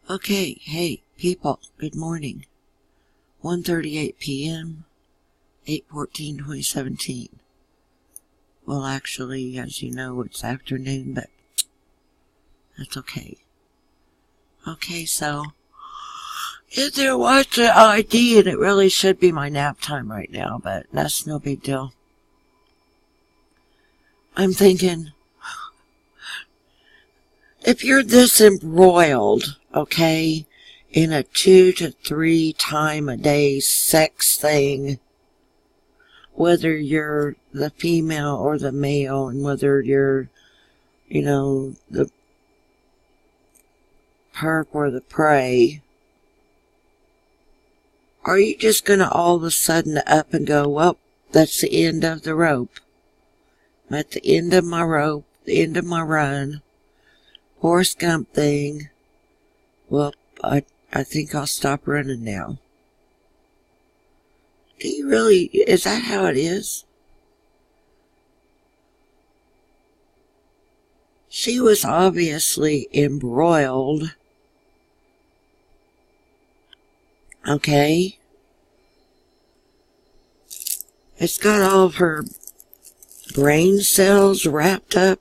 Okay, hey, people, good morning. 1:38 p.m., 8/14/2017. Well, actually, as you know, it's afternoon, but that's okay. Okay, so, if there was an ID, and it really should be my nap time right now, but that's no big deal. I'm thinking, if you're this embroiled, okay, in a 2 to 3 time a day sex thing, whether you're the female or the male, and whether you're, the perp or the prey, are you just gonna all of a sudden up and go, well, that's the end of the rope. I'm at the end of my rope, the end of my run. Forest Gump thing. Well, I think I'll stop running now. Do you really, is that how it is? She was obviously embroiled. Okay? It's got all of her brain cells wrapped up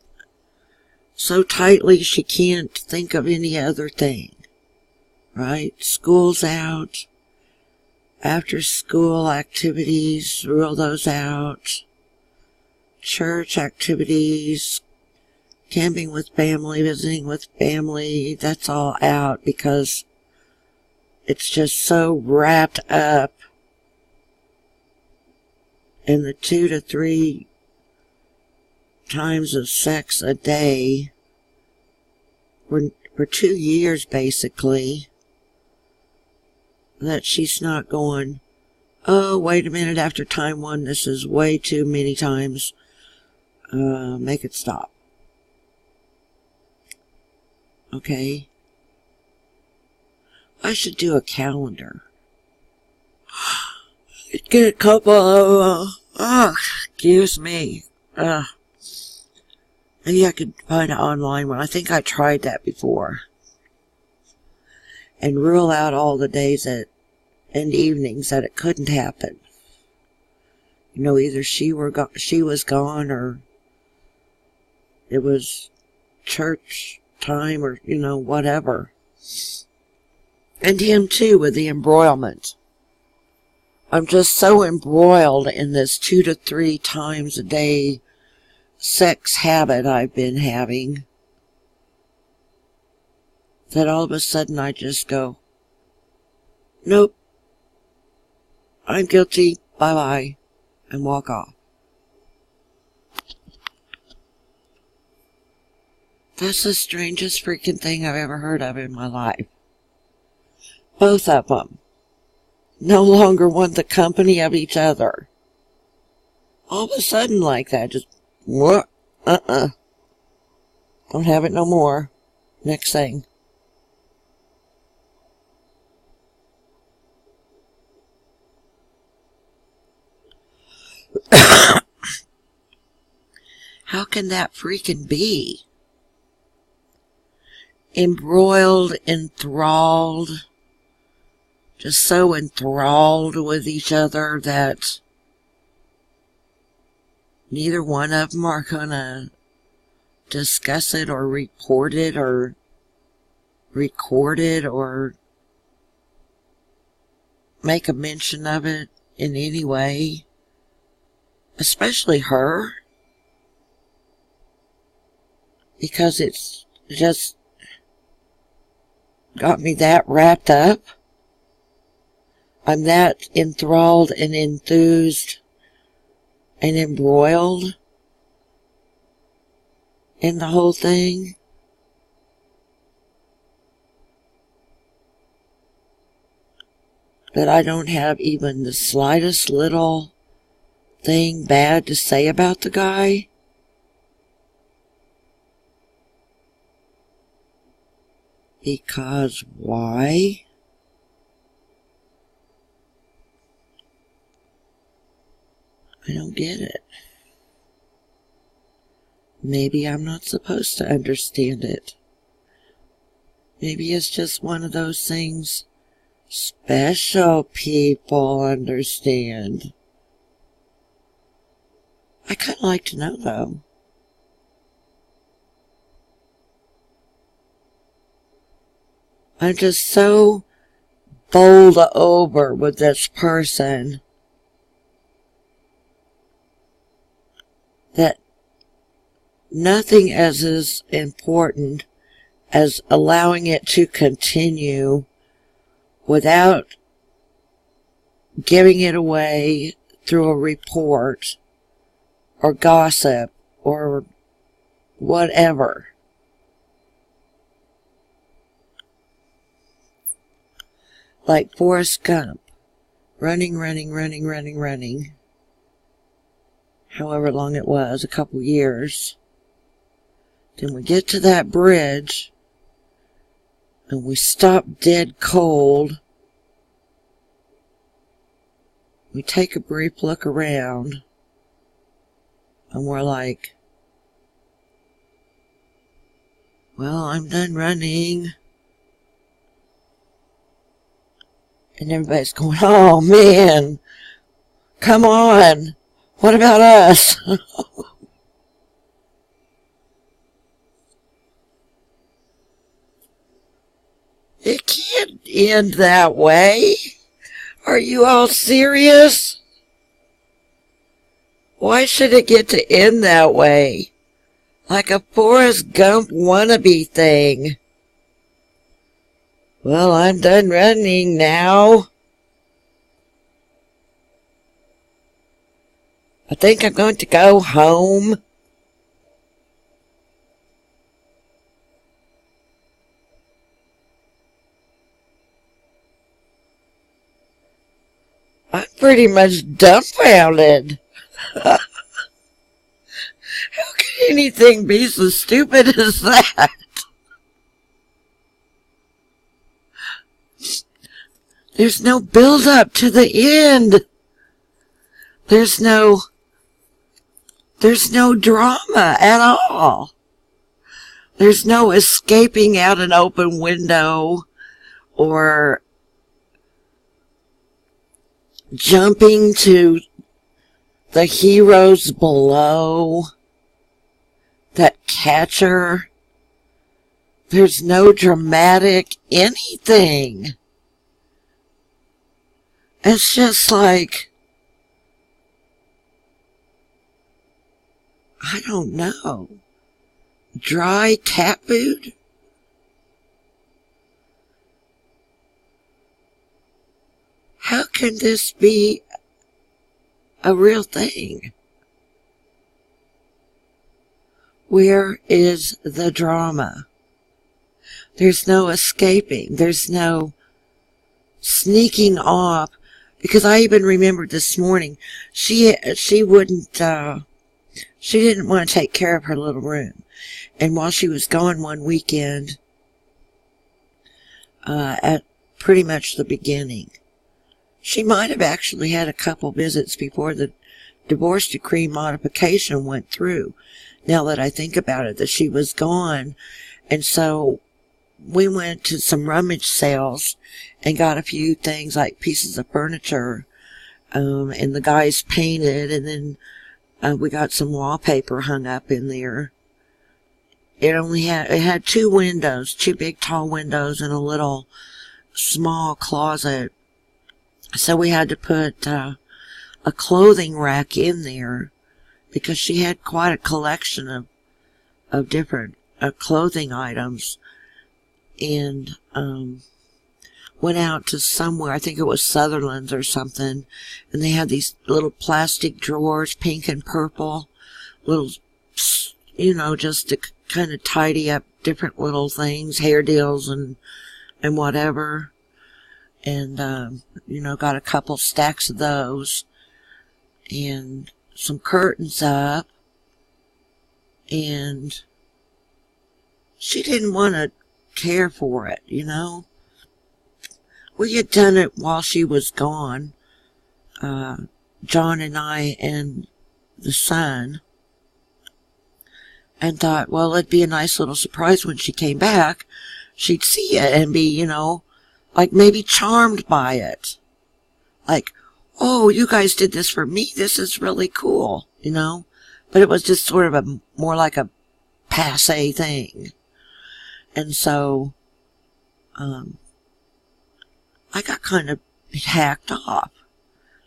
so tightly she can't think of any other thing. Right? School's out. After school activities, rule those out. Church activities, camping with family, visiting with family, that's all out because it's just so wrapped up in the 2 to 3 times of sex a day for 2 years basically, that she's not going, oh, wait a minute, after time 1, this is way too many times. Make it stop. Okay? I should do a calendar. Get a couple of, excuse me. Maybe I could find an online one. I think I tried that before. And rule out all the days and evenings that it couldn't happen. Either she was gone, or it was church time, or, whatever. And him too, with the embroilment. I'm just so embroiled in this 2 to 3 times a day sex habit I've been having, that all of a sudden I just go, nope, I'm guilty, bye-bye, and walk off. That's the strangest freaking thing I've ever heard of in my life. Both of them no longer want the company of each other. All of a sudden like that, just, what? Don't have it no more. Next thing. How can that freaking be? Embroiled, enthralled, just so enthralled with each other that neither one of them are gonna discuss it or report it or record it or make a mention of it in any way, especially her, because it's just got me that wrapped up. I'm that enthralled and enthused and embroiled in the whole thing that I don't have even the slightest little thing bad to say about the guy. Because why? I don't get it. Maybe I'm not supposed to understand it. Maybe it's just one of those things special people understand. I kind of like to know, though. I'm just so bowled over with this person that nothing is as important as allowing it to continue without giving it away through a report or gossip or whatever. Like Forest Gump, running. However long it was, a couple years. Then we get to that bridge, and we stop dead cold. We take a brief look around, and we're like, well, I'm done running. And everybody's going, oh man, come on, what about us? It can't end that way. Are you all serious? Why should it get to end that way? Like a Forrest Gump wannabe thing. Well, I'm done running now. I think I'm going to go home. I'm pretty much dumbfounded. How can anything be so stupid as that? There's no build up to the end. There's no drama at all. There's no escaping out an open window or jumping to the heroes below that catcher. There's no dramatic anything. It's just like, I don't know, dry cat food? How can this be a real thing? Where is the drama? There's no escaping. There's no sneaking off. Because I even remembered this morning, she wouldn't, she didn't want to take care of her little room. And while she was gone one weekend, at pretty much the beginning, she might have actually had a couple visits before the divorce decree modification went through. Now that I think about it, that she was gone. And so we went to some rummage sales and got a few things like pieces of furniture, and the guys painted, and then we got some wallpaper hung up in there. It had two windows, two big tall windows and a little small closet. So we had to put a clothing rack in there because she had quite a collection of different clothing items. And went out to somewhere, I think it was Sutherland's or something, and they had these little plastic drawers, pink and purple, little, just to kind of tidy up different little things, hair deals and whatever. And, got a couple stacks of those and some curtains up. And she didn't want to care for it, We had done it while she was gone, John and I and the son, and thought, well, it'd be a nice little surprise when she came back, she'd see it and be, like maybe charmed by it. Like, oh, you guys did this for me. This is really cool, But it was just sort of more like a passé thing. And so, I got kind of hacked off,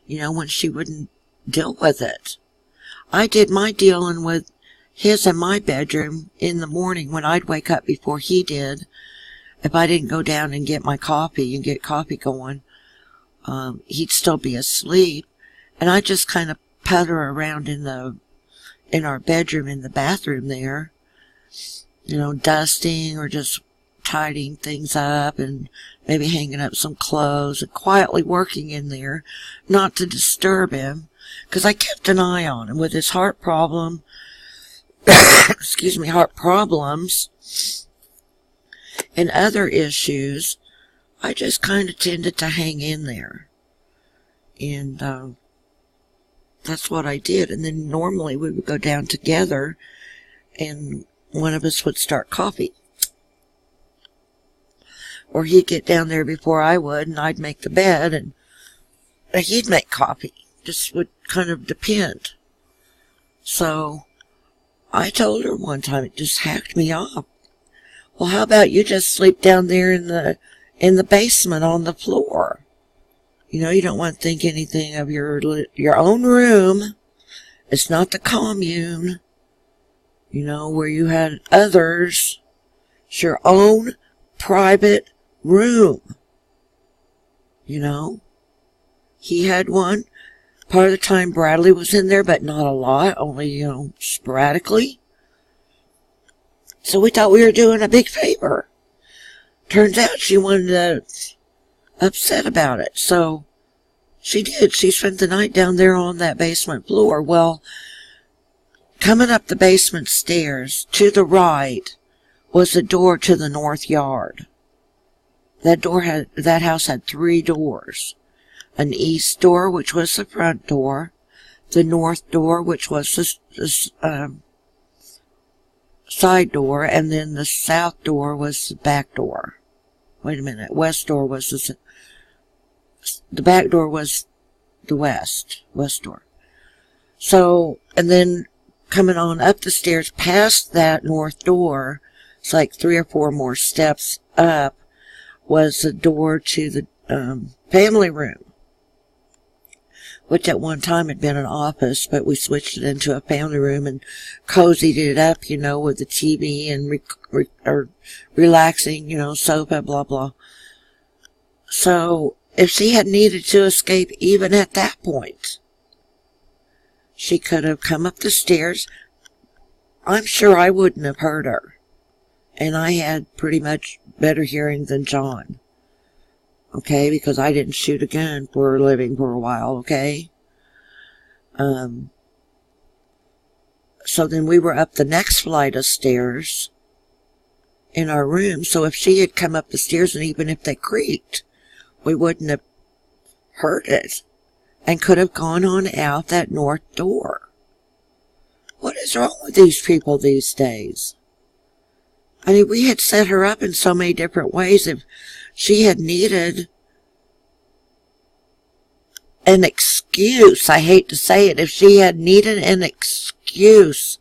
when she wouldn't deal with it. I did my dealing with his in my bedroom in the morning when I'd wake up before he did. If I didn't go down and get my coffee and get coffee going, he'd still be asleep. And I just kind of putter around in our bedroom, in the bathroom there, dusting or just tidying things up and maybe hanging up some clothes and quietly working in there, not to disturb him, because I kept an eye on him with his heart problem, heart problems and other issues. I just kind of tended to hang in there. And that's what I did. And then normally we would go down together and one of us would start coffee. Or he'd get down there before I would, and I'd make the bed, and he'd make coffee. Just would kind of depend. So I told her one time, it just hacked me off. Well, how about you just sleep down there in the basement on the floor? You don't want to think anything of your own room. It's not the commune, where you had others. It's your own private room. He had one. Part of the time Bradley was in there, but not a lot, only, sporadically. So we thought we were doing a big favor. Turns out she wanted to upset about it. So she did. She spent the night down there on that basement floor. Well, coming up the basement stairs to the right was the door to the north yard. That house had 3 doors. An east door, which was the front door, the north door, which was the side door, and then the south door was the back door. Wait a minute, west door was the back door was the west door. So, and then coming on up the stairs past that north door, it's like 3 or 4 more steps up, was the door to the family room, which at one time had been an office, but we switched it into a family room and cozied it up, with the TV and relaxing, sofa, blah, blah. So if she had needed to escape even at that point, she could have come up the stairs. I'm sure I wouldn't have heard her. And I had pretty much better hearing than John. Okay, because I didn't shoot a gun for a living for a while, okay? So then we were up the next flight of stairs in our room. So if she had come up the stairs, and even if they creaked, we wouldn't have heard it and could have gone on out that north door. What is wrong with these people these days? I mean, we had set her up in so many different ways. If she had needed an excuse, I hate to say it, if she had needed an excuse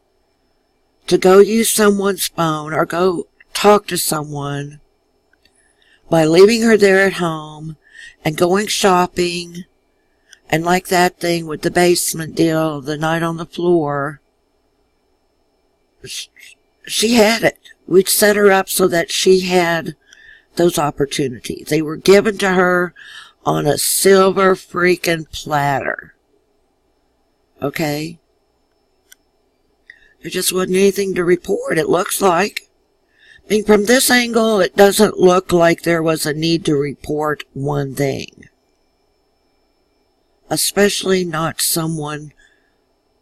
to go use someone's phone or go talk to someone, by leaving her there at home and going shopping, and like that thing with the basement deal, the night on the floor, she had it. We'd set her up so that she had those opportunities. They were given to her on a silver freaking platter. Okay? There just wasn't anything to report, it looks like. I mean, from this angle, it doesn't look like there was a need to report one thing. Especially not someone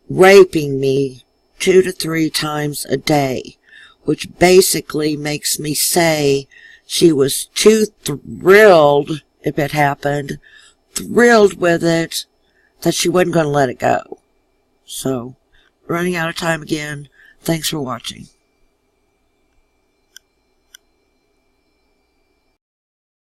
raping me 2 to 3 times a day, which basically makes me say she was too thrilled, if it happened, thrilled with it, that she wasn't going to let it go. So, running out of time again. Thanks for watching.